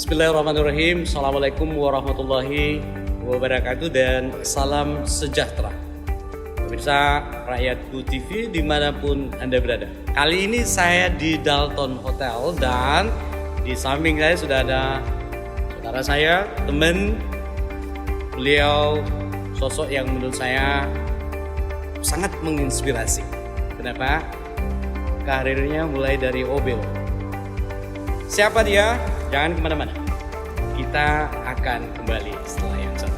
Bismillahirrahmanirrahim. Assalamualaikum warahmatullahi wabarakatuh dan salam sejahtera. Pemirsa Rakyatku TV dimanapun Anda berada. Kali ini saya di Dalton Hotel dan di samping saya sudah ada saudara saya, teman beliau, sosok yang menurut saya sangat menginspirasi. Kenapa? Karirnya mulai dari OB. Siapa dia? Jangan kemana-mana. Kita akan kembali setelah yang satu.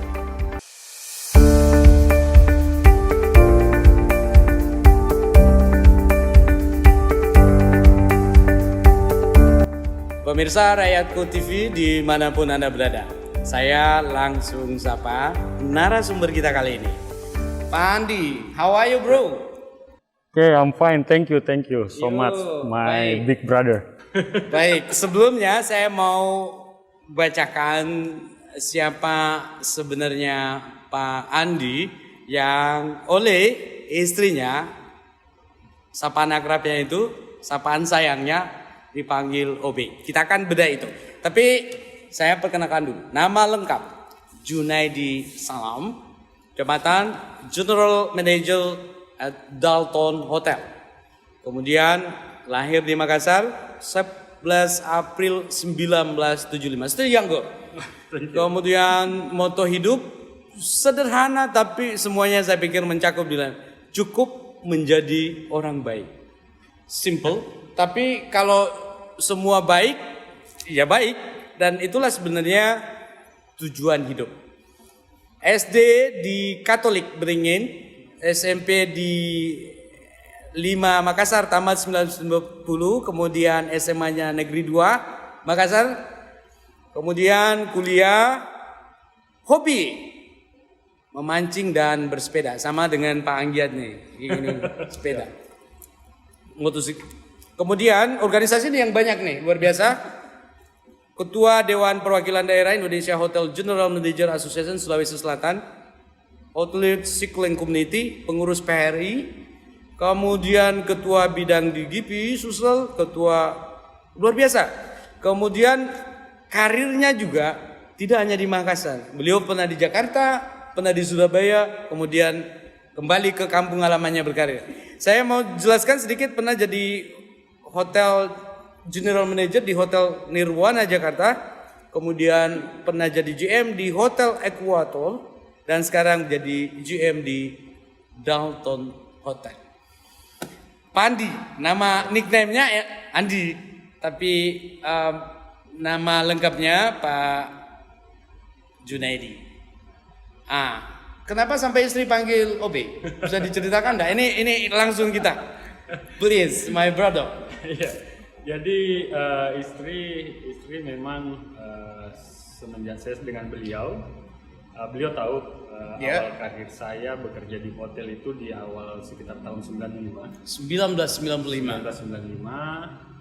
Pemirsa Rakyatku TV dimanapun Anda berada, saya langsung sapa narasumber kita kali ini, Pak Andi. How are you, bro? Okay, I'm fine. Thank you so much, my baik. big brother. Baik, sebelumnya saya mau bacakan siapa sebenarnya Pak Andi yang oleh istrinya, sapaan akrabnya itu, sapaan sayangnya dipanggil OB. Kita akan bedah itu. Tapi saya perkenalkan dulu. Nama lengkap Junaidi Salam, jabatan General Manager at Dalton Hotel. Kemudian lahir di Makassar 11 April 1975. Still young girl. Kemudian moto hidup sederhana tapi semuanya saya pikir mencakup, bilang cukup menjadi orang baik. Simple, tapi kalau semua baik, ya baik, dan itulah sebenarnya tujuan hidup. SD di Katolik Beringin, SMP di 5 Makassar tamat 1990, kemudian SMA-nya Negeri 2 Makassar, kemudian kuliah, hobi memancing dan bersepeda, sama dengan Pak Anggiat nih, ini sepeda, motosiklet. Kemudian organisasi ini yang banyak nih, luar biasa. Ketua Dewan Perwakilan Daerah Indonesia Hotel General Manager Association Sulawesi Selatan, Outlet Cycling Community, pengurus PRI, kemudian ketua bidang di GIPI, Susel, ketua, luar biasa. Kemudian karirnya juga tidak hanya di Makassar. Beliau pernah di Jakarta, pernah di Surabaya, kemudian kembali ke kampung halamannya berkarir. Saya mau jelaskan sedikit, pernah jadi hotel general manager di Hotel Nirwana Jakarta, kemudian pernah jadi GM di Hotel Equator, dan sekarang jadi GM di Dalton Hotel. Pak Andi, nama nickname-nya ya Andi, tapi nama lengkapnya Pak Junaidi. Kenapa sampai istri panggil OB? Bisa diceritakan enggak? Ini langsung kita. Please, my brother. Iya. Jadi istri memang semenjak saya dengan beliau tahu awal karir saya bekerja di hotel itu di awal sekitar tahun 1995.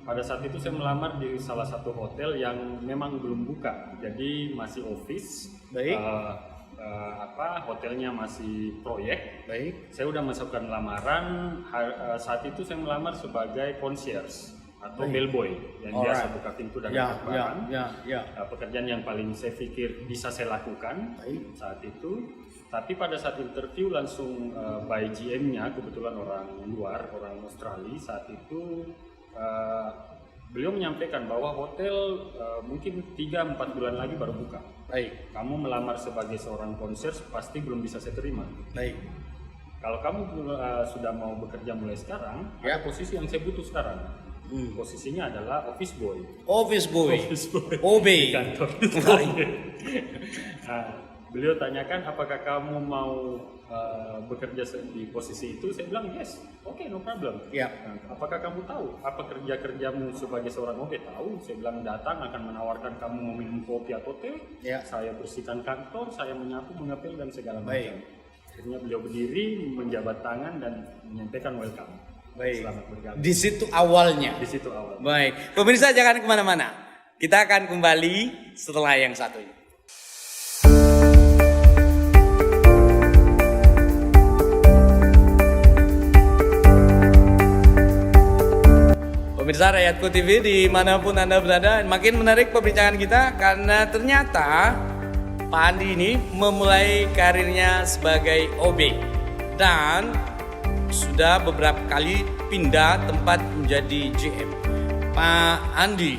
Pada saat itu saya melamar di salah satu hotel yang memang belum buka, jadi masih office. Baik. Hotelnya masih proyek. Baik. Saya udah masukkan lamaran. Saat itu saya melamar sebagai concierge atau bellboy yang biasa buka pintu dan angkat barang. Pekerjaan yang paling saya pikir bisa saya lakukan saat itu. Tapi pada saat interview langsung by GM-nya, kebetulan orang luar, orang Australia saat itu, beliau menyampaikan bahwa hotel mungkin 3-4 bulan lagi baru buka. Baik. Kamu melamar sebagai seorang concierge pasti belum bisa saya terima. Baik. Kalau kamu sudah mau bekerja mulai sekarang, ada posisi yang saya butuh sekarang. Posisinya adalah office boy. Office boy. OB. Di kantor. Beliau tanyakan apakah kamu mau bekerja di posisi itu. Saya bilang yes, oke, no problem. Apakah kamu tahu apa kerjamu sebagai seorang OB? Tahu. Saya bilang datang akan menawarkan kamu mau minum kopi atau teh. Saya bersihkan kantor, saya menyapu, mengepel dan segala macam. Akhirnya beliau berdiri, menjabat tangan dan menyampaikan welcome. Baik. Selamat bergabung. Di situ awalnya. Di situ awal. Baik. Pemirsa jangan kemana-mana. Kita akan kembali setelah yang satu ini. Pemirsa Rakyatku TV dimanapun Anda berada, makin menarik perbincangan kita karena ternyata Pak Andi ini memulai karirnya sebagai OB dan sudah beberapa kali pindah tempat menjadi GM. Pak Andi,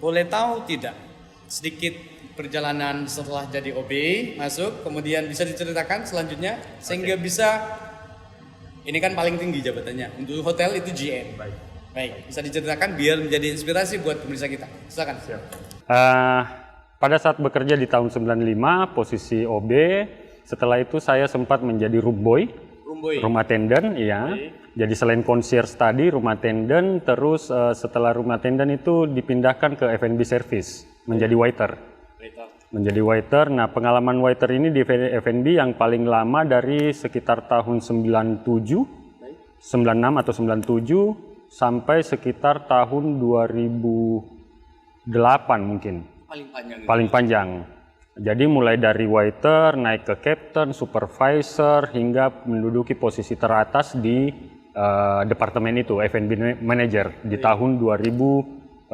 boleh tahu tidak sedikit perjalanan setelah jadi OB masuk, kemudian bisa diceritakan selanjutnya sehingga bisa, ini kan paling tinggi jabatannya untuk hotel itu GM. Baik, bisa diceritakan biar menjadi inspirasi buat pemirsa kita. Silakan. Siap. Pada saat bekerja di tahun 95 posisi OB, setelah itu saya sempat menjadi room boy. Rumah attendant, iya. Jadi selain concierge tadi, rumah attendant, terus setelah rumah attendant itu dipindahkan ke F&B service, menjadi waiter. Menjadi waiter. Nah, pengalaman waiter ini di F&B yang paling lama dari sekitar tahun 96 atau 97 sampai sekitar tahun 2008 mungkin. Paling panjang. Jadi mulai dari waiter, naik ke captain, supervisor, hingga menduduki posisi teratas di departemen itu, F&B manager, di tahun 2001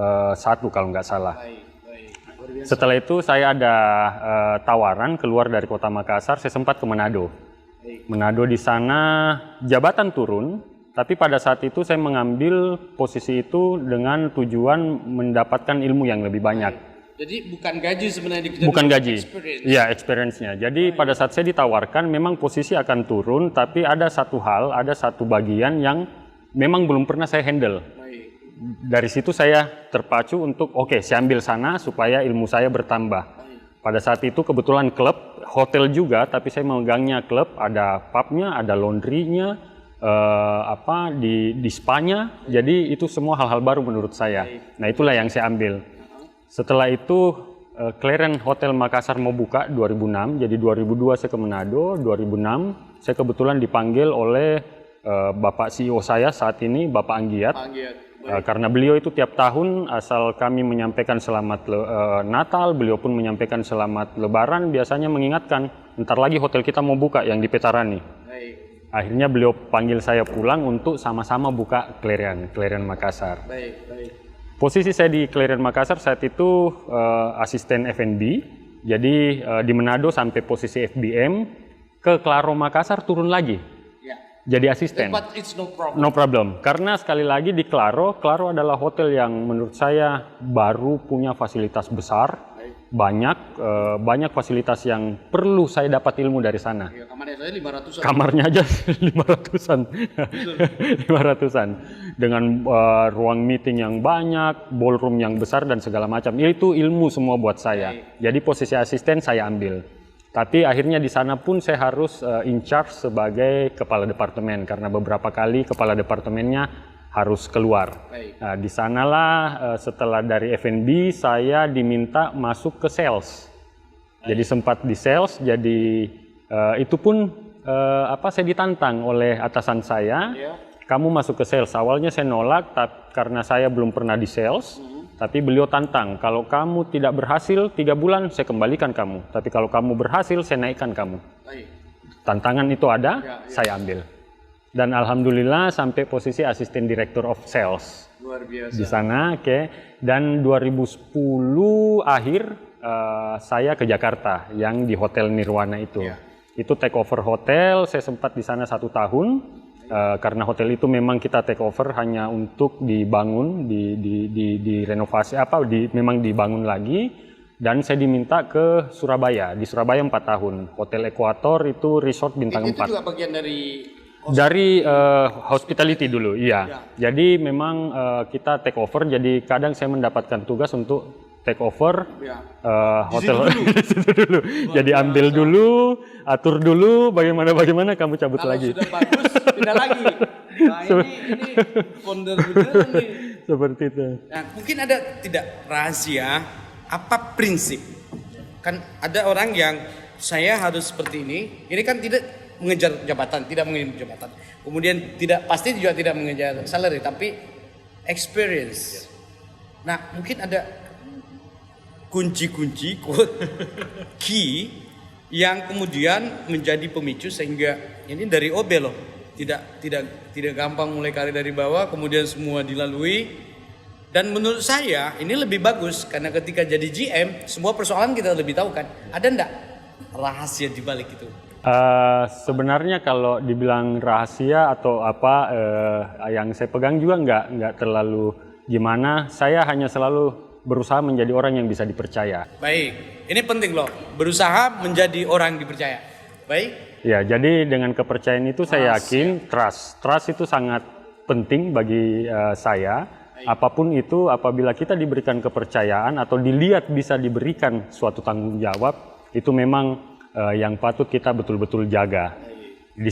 kalau nggak salah. Setelah itu saya ada tawaran keluar dari kota Makassar, saya sempat ke Manado. Manado di sana jabatan turun, tapi pada saat itu saya mengambil posisi itu dengan tujuan mendapatkan ilmu yang lebih banyak. Jadi bukan gaji sebenarnya bukan gaji, ya experience-nya. Jadi pada saat saya ditawarkan memang posisi akan turun, tapi ada satu hal, ada satu bagian yang memang belum pernah saya handle. Dari situ saya terpacu untuk saya ambil sana supaya ilmu saya bertambah. Pada saat itu kebetulan klub, hotel juga, tapi saya memegangnya klub, ada pubnya, ada laundry-nya, di spa-nya. Jadi itu semua hal-hal baru menurut saya. Nah itulah yang saya ambil. Setelah itu Clarion Hotel Makassar mau buka 2006, jadi 2002 saya ke Manado, 2006 saya kebetulan dipanggil oleh Bapak CEO saya saat ini, Bapak Anggiat. Karena beliau itu tiap tahun asal kami menyampaikan selamat Natal, beliau pun menyampaikan selamat Lebaran, biasanya mengingatkan, ntar lagi hotel kita mau buka yang di Petarani. Akhirnya beliau panggil saya pulang untuk sama-sama buka Clarion Makassar. Posisi saya di Clarion Makassar saat itu asisten F&B, jadi di Manado sampai posisi FBM, ke Claro Makassar turun lagi, jadi asisten. But it's no problem. Karena sekali lagi di Claro adalah hotel yang menurut saya baru punya fasilitas besar, banyak fasilitas yang perlu saya dapat ilmu dari sana. Kamarnya saya 500-an. Kamarnya aja 500-an. 500-an. Dengan ruang meeting yang banyak, ballroom yang besar dan segala macam. Itu ilmu semua buat saya. Jadi posisi asisten saya ambil. Tapi akhirnya di sana pun saya harus in charge sebagai kepala departemen karena beberapa kali kepala departemennya harus keluar. Nah, di sanalah setelah dari F&B saya diminta masuk ke sales. Jadi sempat di sales, jadi itu pun saya ditantang oleh atasan saya. Kamu masuk ke sales. Awalnya saya nolak karena saya belum pernah di sales. Tapi beliau tantang, kalau kamu tidak berhasil 3 bulan saya kembalikan kamu. Tapi kalau kamu berhasil saya naikkan kamu. Tantangan itu ada, saya ambil. Dan alhamdulillah sampai posisi asisten director of sales. Luar biasa. Di sana, Dan 2010 akhir saya ke Jakarta yang di Hotel Nirwana itu. Itu take over hotel, saya sempat di sana 1 tahun. Karena hotel itu memang kita take over hanya untuk dibangun, direnovasi memang dibangun lagi. Dan saya diminta ke Surabaya. Di Surabaya 4 tahun. Hotel Equator itu resort bintang 4. Itu juga bagian dari hospitality dulu, iya. Jadi memang kita take over, jadi kadang saya mendapatkan tugas untuk take over hotel di situ dulu. Jadi ambil dulu, atur dulu, bagaimana kamu cabut kalau lagi. Sudah bagus, pindah lagi. Nah ini founder beneran nih. Seperti itu. Nah, mungkin ada tidak rahasia, apa prinsip? Kan ada orang yang saya harus seperti ini kan tidak mengejar jabatan, tidak mengejar jabatan. Kemudian pasti juga tidak mengejar salary, tapi experience. Nah, mungkin ada kunci-kunci, key yang kemudian menjadi pemicu sehingga ini dari OB loh. Tidak gampang mulai karir dari bawah, kemudian semua dilalui Dan menurut saya ini lebih bagus karena ketika jadi GM semua persoalan kita lebih tahu kan. Ada enggak rahasia di balik itu? Sebenarnya kalau dibilang rahasia atau apa yang saya pegang juga nggak terlalu gimana. Saya hanya selalu berusaha menjadi orang yang bisa dipercaya. Baik, ini penting loh. Berusaha menjadi orang dipercaya. Baik. Ya, jadi dengan kepercayaan itu saya yakin trust itu sangat penting bagi saya. Apapun itu, apabila kita diberikan kepercayaan atau dilihat bisa diberikan suatu tanggung jawab, itu memang yang patut kita betul-betul jaga. Di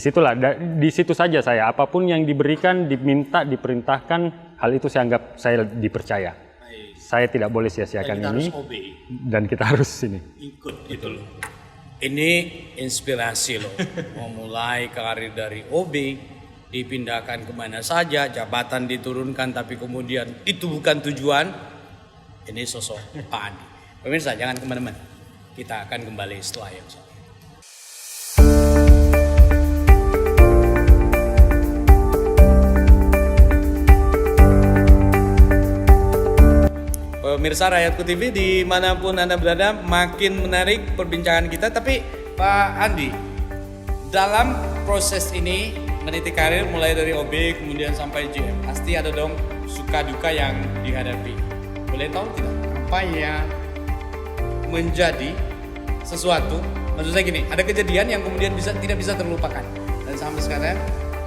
situ saja saya, apapun yang diberikan, diminta, diperintahkan, hal itu saya anggap saya dipercaya. Saya tidak boleh sia-siakan ini, dan kita harus ikut gitu loh. Ini inspirasi loh, memulai karir dari OB, dipindahkan kemana saja, jabatan diturunkan, tapi kemudian itu bukan tujuan. Ini sosok Pak Andi. Pemirsa, jangan kemana-mana. Kita akan kembali setelah yang satu. Pemirsa Rakyatku TV, dimanapun Anda berada, makin menarik perbincangan kita. Tapi Pak Andi, dalam proses ini meniti karir mulai dari OB kemudian sampai GM, pasti ada dong suka duka yang dihadapi. Boleh tahu tidak apa yang menjadi sesuatu? Maksud saya gini, ada kejadian yang kemudian tidak bisa terlupakan dan sampai sekarang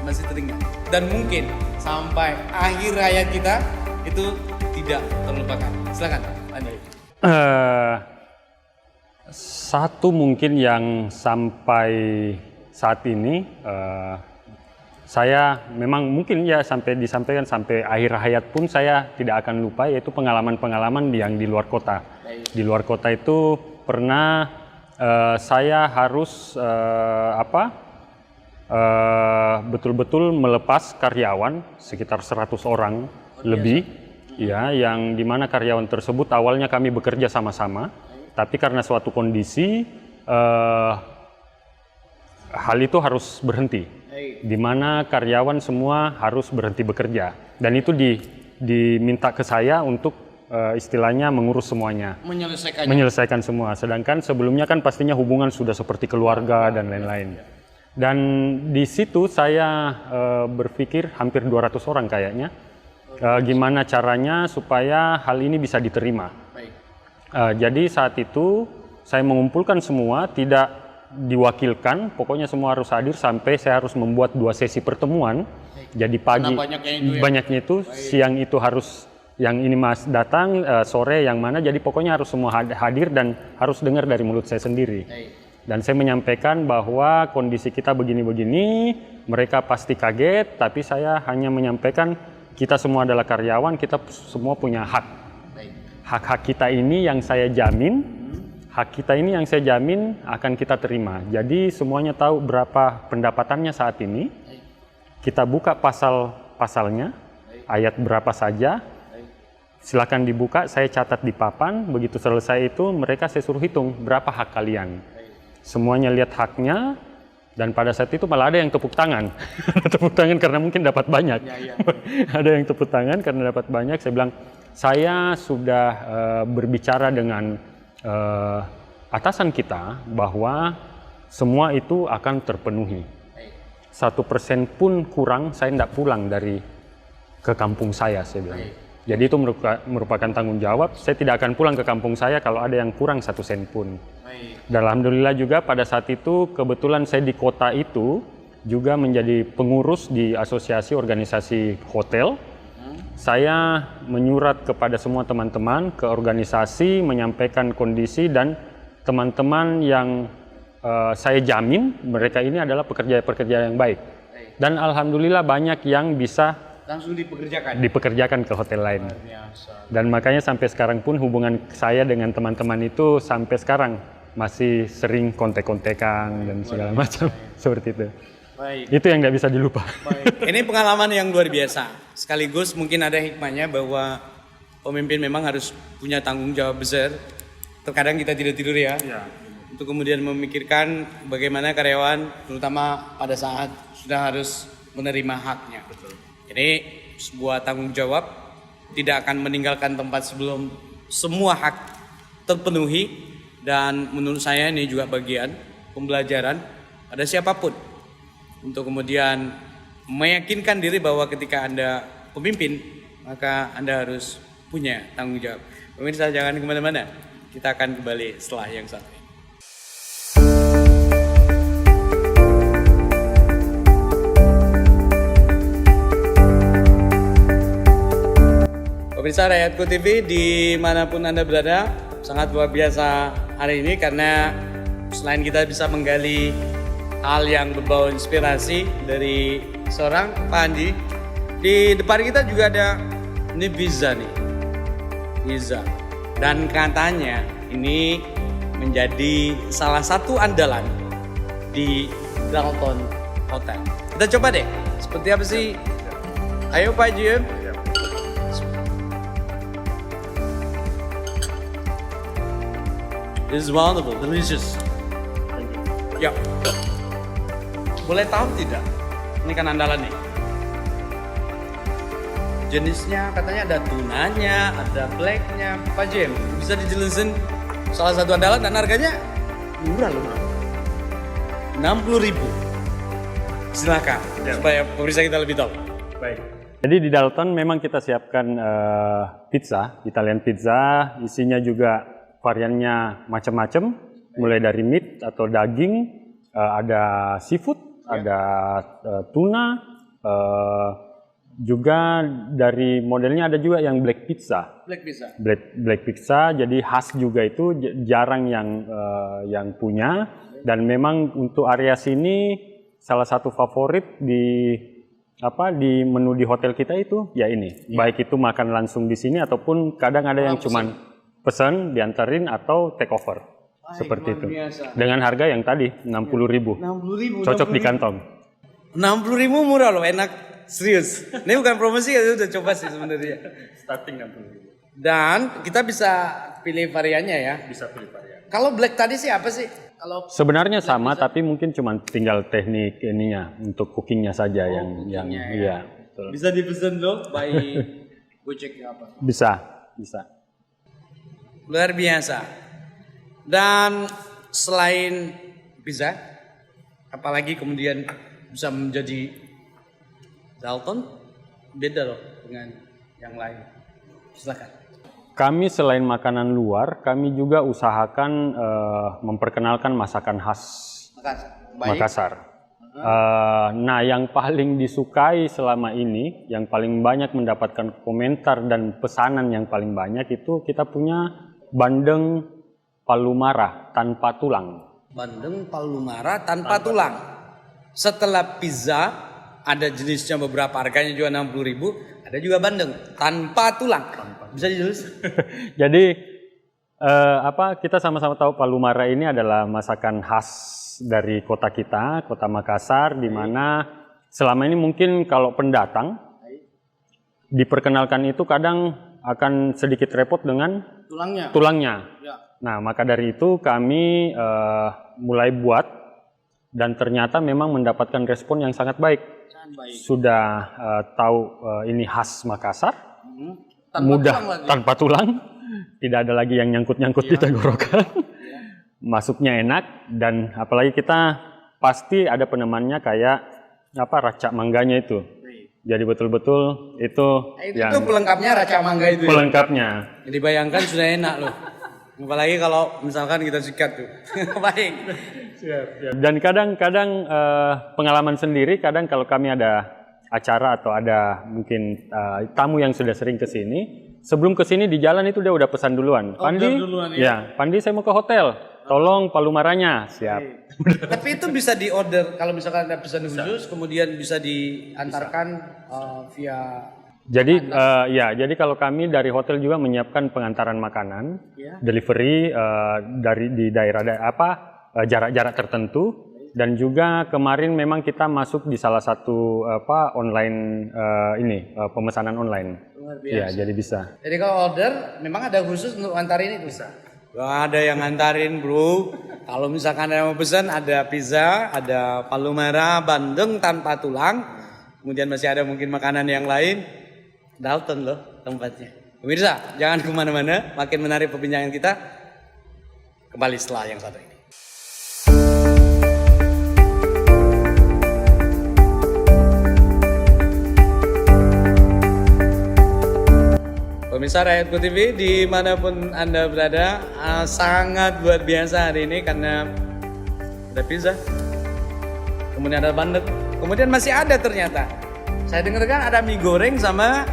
masih teringat, dan mungkin sampai akhir hayat kita itu tidak terlupakan. Silakan, Andi. Satu mungkin yang sampai saat ini saya memang mungkin ya sampai disampaikan sampai akhir hayat pun saya tidak akan lupa, yaitu pengalaman-pengalaman yang di luar kota. Di luar kota itu pernah saya harus betul-betul melepas karyawan sekitar 100 orang lebih, ya, yang dimana karyawan tersebut awalnya kami bekerja sama-sama, tapi karena suatu kondisi hal itu harus berhenti. Di mana karyawan semua harus berhenti bekerja, dan itu diminta ke saya untuk istilahnya mengurus semuanya, menyelesaikan semua. Sedangkan sebelumnya kan pastinya hubungan sudah seperti keluarga dan lain-lain. Dan di situ saya berpikir hampir 200 orang kayaknya, gimana caranya supaya hal ini bisa diterima. Jadi saat itu saya mengumpulkan semua, tidak diwakilkan, pokoknya semua harus hadir, sampai saya harus membuat 2 sesi pertemuan. Jadi pagi banyaknya itu, siang itu harus yang ini mas datang, sore yang mana, jadi pokoknya harus semua hadir dan harus dengar dari mulut saya sendiri. Dan saya menyampaikan bahwa kondisi kita begini-begini, mereka pasti kaget, tapi saya hanya menyampaikan kita semua adalah karyawan, kita semua punya hak. Hak-hak kita ini yang saya jamin, akan kita terima. Jadi semuanya tahu berapa pendapatannya saat ini. Kita buka pasal-pasalnya, ayat berapa saja. Silakan dibuka, saya catat di papan. Begitu selesai itu, mereka saya suruh hitung berapa hak kalian. Semuanya lihat haknya, dan pada saat itu malah ada yang tepuk tangan. Tepuk tangan karena mungkin dapat banyak. Ada yang tepuk tangan karena dapat banyak. Saya bilang, saya sudah berbicara dengan atasan kita bahwa semua itu akan terpenuhi. 1% pun kurang, saya tidak pulang ke kampung saya bilang. Jadi itu merupakan tanggung jawab. Saya tidak akan pulang ke kampung saya kalau ada yang kurang 1 sen pun. Dan alhamdulillah juga pada saat itu kebetulan saya di kota itu juga menjadi pengurus di asosiasi organisasi hotel. Saya menyurat kepada semua teman-teman ke organisasi, menyampaikan kondisi, dan teman-teman yang saya jamin mereka ini adalah pekerja-pekerja yang baik. Dan alhamdulillah banyak yang bisa langsung dipekerjakan ke hotel lain. Dan makanya sampai sekarang pun hubungan saya dengan teman-teman itu sampai sekarang masih sering kontek-kontekan dan segala macam seperti itu. Baik. Itu yang tidak bisa dilupa. Baik. Ini pengalaman yang luar biasa. Sekaligus mungkin ada hikmahnya bahwa pemimpin memang harus punya tanggung jawab besar. Terkadang kita tidak tidur ya. Untuk kemudian memikirkan bagaimana karyawan, terutama pada saat sudah harus menerima haknya. Betul. Ini sebuah tanggung jawab tidak akan meninggalkan tempat sebelum semua hak terpenuhi. Dan menurut saya ini juga bagian pembelajaran pada siapapun untuk kemudian meyakinkan diri bahwa ketika Anda pemimpin, maka Anda harus punya tanggung jawab. Pemirsa, jangan kemana-mana, kita akan kembali setelah yang satu ini. Pemirsa Rakyatku TV dimanapun Anda berada, sangat luar biasa hari ini karena selain kita bisa menggali hal yang berbau inspirasi dari seorang Pak Andi, di depan kita juga ada ini pizza nih, pizza, dan katanya ini menjadi salah satu andalan di Dalton Hotel. Kita coba deh, seperti apa sih? Ayo Pak Jim. This is wonderful, delicious. Ya, boleh tahu tidak? Ini kan andalan nih. Jenisnya katanya ada tunanya, ada blacknya. Pak Jim, bisa dijelasin salah satu andalan dan harganya murah loh. 60.000. Silakan, supaya pemirsa kita lebih tahu. Baik. Jadi di Dalton memang kita siapkan pizza, Italian pizza, isinya juga variannya macam-macam, mulai dari meat atau daging, ada seafood, ada tuna, juga dari modelnya ada juga yang black pizza. Black pizza, jadi khas juga itu, jarang yang punya, dan memang untuk area sini salah satu favorit di menu di hotel kita itu ya ini, baik itu makan langsung di sini ataupun kadang ada yang cuman pesan, diantarin atau take over. Seperti itu. Biasa. Dengan harga yang tadi 60.000. 60.000. Cocok di kantong. 60.000 murah loh, enak. Serius. Ini bukan promosi ya, udah coba sih sebenarnya. Starting 60.000. Dan kita bisa pilih variannya ya. Bisa pilih varian. Kalau black tadi sih apa sih? Kalau sebenarnya sama pizza, tapi mungkin cuma tinggal teknik ininya untuk cookingnya saja yang iya. Betul. Bisa dipesan loh by Gojek apa? Bisa. Luar biasa. Dan selain pizza, apalagi kemudian bisa menjadi Dalton, beda loh dengan yang lain. Silakan. Kami selain makanan luar, kami juga usahakan memperkenalkan masakan khas Makassar. Nah, yang paling disukai selama ini, yang paling banyak mendapatkan komentar dan pesanan yang paling banyak itu kita punya bandeng palu mara tanpa tulang. Bandeng palu mara tanpa tulang. Setelah pizza ada jenisnya beberapa, harganya juga 60.000. Ada juga bandeng tanpa tulang. Bisa dijelasin? Jadi kita sama-sama tahu palu mara ini adalah masakan khas dari kota kita, kota Makassar, di mana selama ini mungkin kalau pendatang diperkenalkan itu kadang akan sedikit repot dengan tulangnya. Ya. Nah, maka dari itu kami mulai buat dan ternyata memang mendapatkan respon yang sangat baik. Sudah tahu ini khas Makassar, tanpa tulang, tidak ada lagi yang nyangkut-nyangkut di tenggorokan. Masuknya enak, dan apalagi kita pasti ada penemannya kayak racak mangganya itu. Jadi betul-betul itu pelengkapnya racak mangga itu. Pelengkapnya. Ya? Jadi bayangkan sudah enak loh. Apalagi kalau misalkan kita sikat tuh. Baik. Siap. Dan kadang-kadang pengalaman sendiri, kadang kalau kami ada acara atau ada mungkin tamu yang sudah sering ke sini, sebelum ke sini di jalan itu dia udah pesan duluan. Pandi, Pandi saya mau ke hotel. Tolong palu maranya, siap. Tapi itu bisa di-order kalau misalkan ada pesan khusus, kemudian bisa diantarkan via. Jadi jadi kalau kami dari hotel juga menyiapkan pengantaran makanan, delivery di daerah jarak-jarak tertentu, dan juga kemarin memang kita masuk di salah satu online pemesanan online. Ya, jadi bisa. Jadi kalau order memang ada khusus untuk antarin itu? Bisa. Gak ada yang ngantarin bro. Kalau misalkan ada yang mau pesan, ada pizza, ada palu mara, bandeng tanpa tulang, kemudian masih ada mungkin makanan yang lain. Dalton loh. tempatnya. Pemirsa, jangan kemana-mana, makin menarik perbincangan kita. Kembali setelah yang satu ini. Pemirsa Rakyatku TV dimanapun Anda berada, sangat luar biasa hari ini karena ada pizza, kemudian ada bandeng, kemudian masih ada ternyata. Saya dengarkan ada mie goreng sama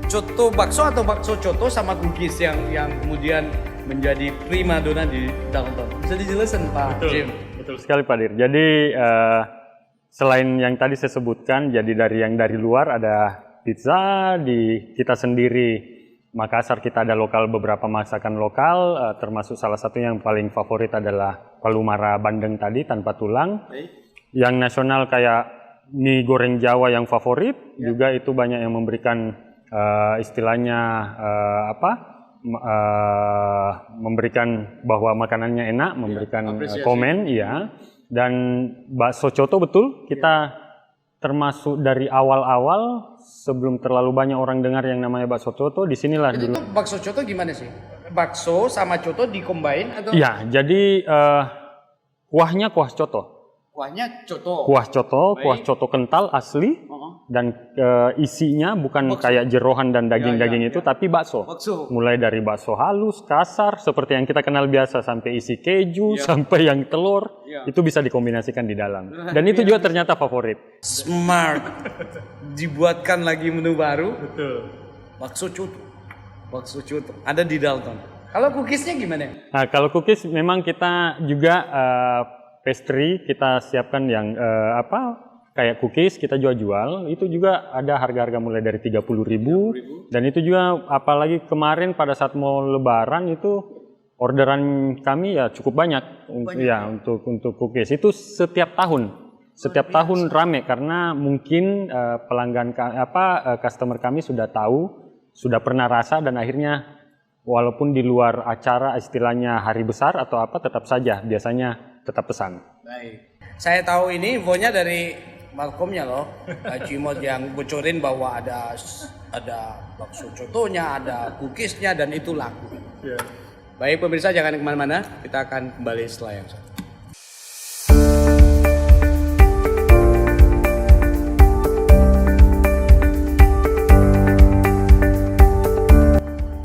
coto bakso atau bakso coto sama cookies yang kemudian menjadi prima dona di Dalton. Bisa dijelaskan Pak Jim? Betul sekali Pak Dir. Jadi selain yang tadi saya sebutkan, jadi dari yang dari luar ada pizza, di kita sendiri Makassar kita ada beberapa masakan lokal, termasuk salah satu yang paling favorit adalah palu mara bandeng tadi tanpa tulang. Yang nasional kayak mie goreng Jawa yang favorit, juga itu banyak yang memberikan istilahnya memberikan bahwa makanannya enak, memberikan komen, iya. Dan bakso coto betul kita termasuk dari awal-awal sebelum terlalu banyak orang dengar yang namanya bakso coto, disinilah dulu. Itu bakso coto gimana sih? Bakso sama coto dikombain atau? Ya, jadi kuahnya kuah coto. Kuahnya coto. Kuah coto, kuah coto kental asli, dan isinya bukan kayak jeroan dan daging-daging itu, tapi bakso. Mulai dari bakso halus, kasar, seperti yang kita kenal biasa, sampai isi keju, sampai yang telur, itu bisa dikombinasikan di dalam. Dan itu juga ternyata favorit. Smart. Dibuatkan lagi menu baru. Betul. Bakso coto. Bakso coto. Ada di Dalton. Kalau cookiesnya gimana? Nah, kalau cookies memang kita juga pastry kita siapkan yang kayak cookies kita jual, itu juga ada harga-harga mulai dari 30.000, dan itu juga apalagi kemarin pada saat mau lebaran itu orderan kami ya cukup banyak untuk cookies. Itu setiap tahun rame karena mungkin pelanggan customer kami sudah tahu, sudah pernah rasa, dan akhirnya walaupun di luar acara istilahnya hari besar atau apa, tetap saja biasanya tetap pesan. Baik. Saya tahu ini infonya dari Malcolmnya loh, Pak Cimot yang bocorin bahwa ada bakso cotonya, ada cookiesnya, dan itu laku. Baik pemirsa, jangan kemana-mana, kita akan kembali setelah yang satu.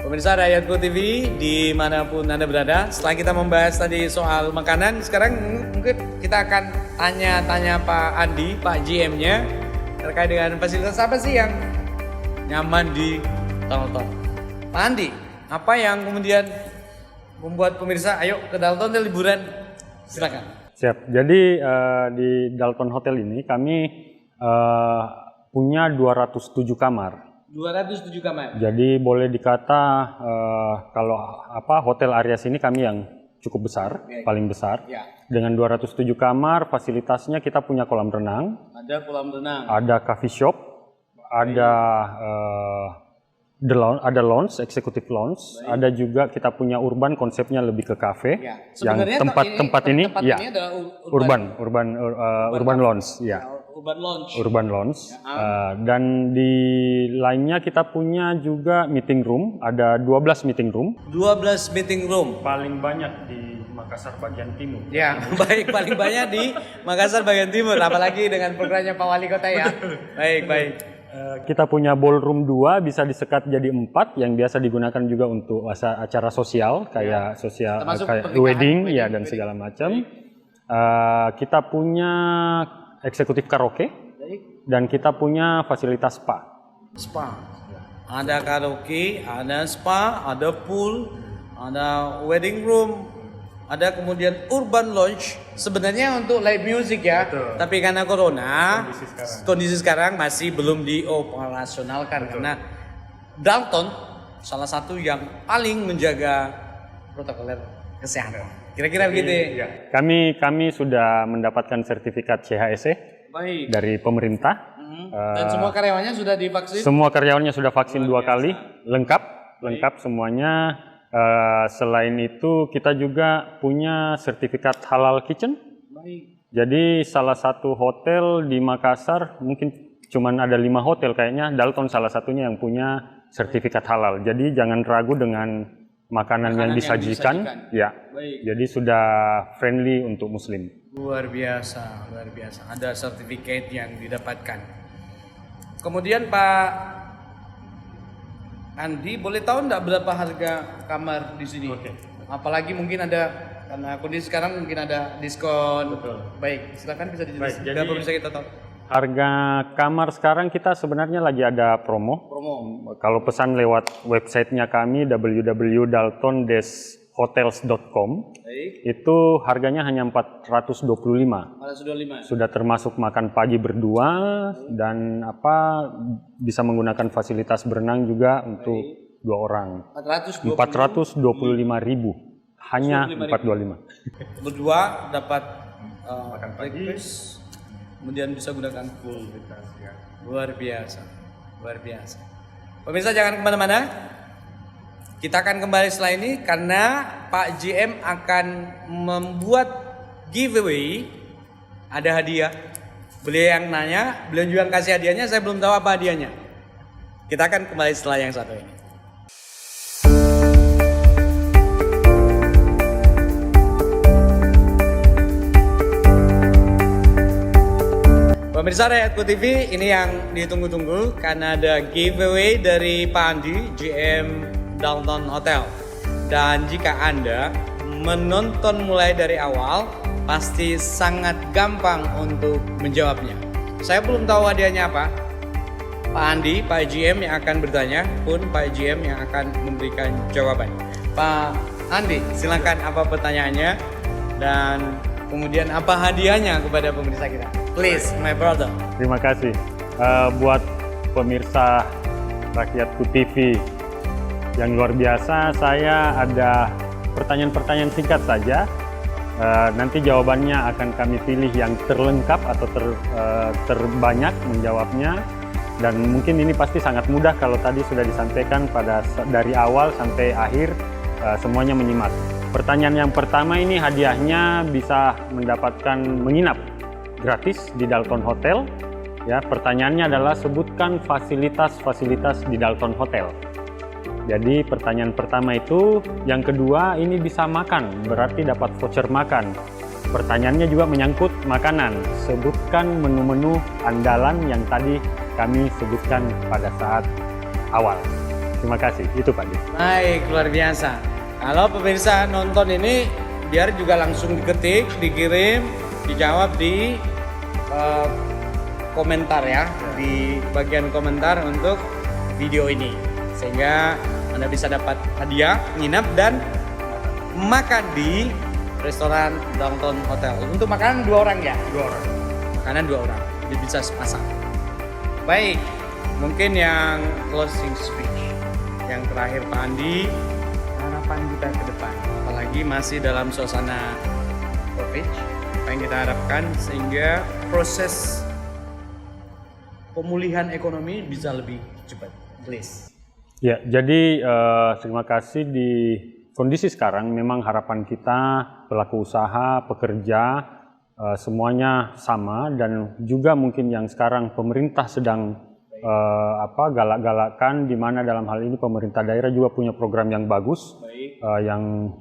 Pemirsa Rakyatku TV dimanapun Anda berada, setelah kita membahas tadi soal makanan, sekarang mungkin kita akan tanya-tanya Pak Andi, Pak GM-nya, terkait dengan fasilitas apa sih yang nyaman di Dalton. Pak Andi, apa yang kemudian membuat pemirsa ayo ke Dalton liburan? Silakan. Siap. Jadi di Dalton Hotel ini kami punya 207 kamar. 207 kamar. Jadi boleh dikata kalau Hotel Arias ini kami yang cukup besar, paling besar. Dengan 207 kamar, fasilitasnya kita punya kolam renang. Ada kolam renang. Ada coffee shop, ada lounge, executive lounge. Ada juga kita punya urban, konsepnya lebih ke cafe. Yang tempat ini adalah urban lounge, ya. Urban Lounge. Dan di lainnya kita punya juga meeting room, ada 12 meeting room. 12 meeting room. Paling banyak di Makassar bagian timur. Ya, baik, paling banyak di Makassar bagian timur, apalagi dengan programnya Pak Wali Kota ya. Baik. Kita punya ballroom 2, bisa disekat jadi 4, yang biasa digunakan juga untuk acara sosial, kayak wedding, dan segala macam. Kita punya eksekutif karaoke, dan kita punya fasilitas spa. Ada karaoke, ada spa, ada pool, ada wedding room, ada kemudian urban lounge. Sebenarnya untuk live music ya. Betul. Tapi karena corona, kondisi sekarang masih belum dioperasionalkan. Karena Dalton salah satu yang paling menjaga protokol kesehatan. Kira-kira begitu. Ya. Kami sudah mendapatkan sertifikat CHSE dari pemerintah. Dan semua karyawannya sudah divaksin? Semua karyawannya sudah vaksin 2 kali, lengkap semuanya. Selain itu kita juga punya sertifikat halal kitchen. Jadi salah satu hotel di Makassar, mungkin cuman ada 5 hotel kayaknya, Dalton salah satunya yang punya sertifikat halal. Jadi jangan ragu dengan makanan yang disajikan. Ya. Baik. Jadi sudah friendly untuk muslim. Luar biasa, luar biasa. Ada sertifikat yang didapatkan. Kemudian Pak Andi, boleh tahu enggak berapa harga kamar di sini? Oke. Apalagi mungkin ada, karena kondisi sekarang mungkin ada diskon. Betul. Baik, silakan bisa Baik, dijelaskan. jadi- Berapa bisa kita tahu? Harga kamar sekarang kita sebenarnya lagi ada promo. Kalau pesan lewat websitenya kami www.dalton-hotels.com Baik. itu harganya hanya 425. Ada sudah 5. Sudah termasuk makan pagi berdua dan bisa menggunakan fasilitas berenang juga untuk 2 orang. 425.000. Hanya 425. Berdua dapat Makan pagi. breakfast, kemudian bisa gunakan pool. Luar biasa, luar biasa. Pemirsa jangan kemana-mana. Kita akan kembali setelah ini karena Pak GM akan membuat giveaway. Ada hadiah. Beliau yang nanya, beliau juga yang kasih hadiahnya. Saya belum tahu apa hadiahnya. Kita akan kembali setelah yang satu ini. Pemirsa Rakyatku TV, ini yang ditunggu-tunggu karena ada giveaway dari Pak Andi, GM Dalton Hotel. Dan jika Anda menonton mulai dari awal, pasti sangat gampang untuk menjawabnya. Saya belum tahu hadiahnya apa. Pak Andi, Pak GM yang akan bertanya, pun Pak GM yang akan memberikan jawaban. Pak Andi, silakan apa pertanyaannya dan kemudian apa hadiahnya kepada pemirsa kita. Please, my brother. Terima kasih. Buat pemirsa Rakyatku TV yang luar biasa, saya ada pertanyaan-pertanyaan singkat saja. Nanti jawabannya akan kami pilih yang terlengkap atau terbanyak menjawabnya. Dan mungkin ini pasti sangat mudah kalau tadi sudah disampaikan dari awal sampai akhir, semuanya menyimak. Pertanyaan yang pertama ini hadiahnya bisa mendapatkan menginap gratis di Dalton Hotel. Ya, pertanyaannya adalah sebutkan fasilitas-fasilitas di Dalton Hotel. Jadi pertanyaan pertama itu, yang kedua ini bisa makan, berarti dapat voucher makan. Pertanyaannya juga menyangkut makanan. Sebutkan menu-menu andalan yang tadi kami sebutkan pada saat awal. Terima kasih. Itu Pak Di. Baik, luar biasa. Kalau pemirsa nonton ini, biar juga langsung diketik, dikirim, dijawab di komentar ya, di bagian komentar untuk video ini, sehingga Anda bisa dapat hadiah nginap dan makan di restoran Dalton Hotel. Untuk makanan 2 orang ya? 2 orang. Makanan 2 orang, jadi bisa sepasang. Baik, mungkin yang closing speech, yang terakhir Pak Andi, harapan kita ke depan, apalagi masih dalam suasana COVID, apa yang kita harapkan sehingga proses pemulihan ekonomi bisa lebih cepat, please. Ya, jadi terima kasih. Di kondisi sekarang memang harapan kita pelaku usaha, pekerja, semuanya sama, dan juga mungkin yang sekarang pemerintah sedang galak-galakan, di mana dalam hal ini pemerintah daerah juga punya program yang bagus. Yang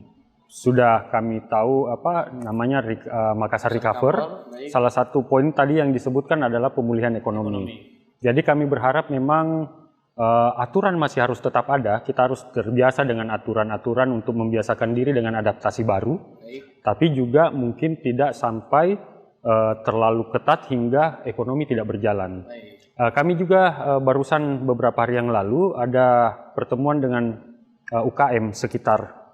sudah kami tahu namanya Makassar Recover. Salah satu poin tadi yang disebutkan adalah pemulihan ekonomi. Jadi kami berharap memang aturan masih harus tetap ada. Kita harus terbiasa dengan aturan-aturan untuk membiasakan diri dengan adaptasi baru. Tapi juga mungkin tidak sampai terlalu ketat hingga ekonomi tidak berjalan. Kami juga barusan beberapa hari yang lalu ada pertemuan dengan UKM sekitar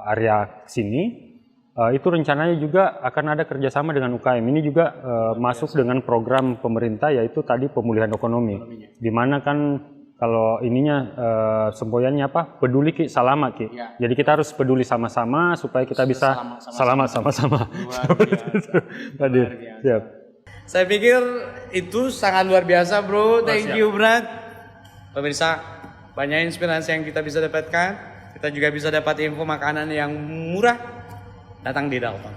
area sini. Itu rencananya juga akan ada kerjasama dengan UKM. Ini juga masuk dengan program pemerintah, yaitu tadi pemulihan ekonomi. Di mana kan kalau ininya semboyannya apa? Peduli Ki, salama Ki. Ya. Jadi kita harus peduli sama-sama supaya kita bisa selamat sama-sama. Siap. Saya pikir itu sangat luar biasa, bro. Thank you, Brad. Pemirsa, banyak inspirasi yang kita bisa dapatkan. Kita juga bisa dapat info makanan yang murah, datang di Dalton.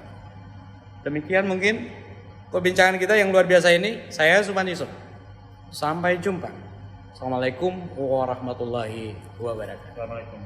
Demikian mungkin perbincangan kita yang luar biasa ini. Saya Suman Yusuf. Sampai jumpa. Assalamualaikum warahmatullahi wabarakatuh. Assalamualaikum.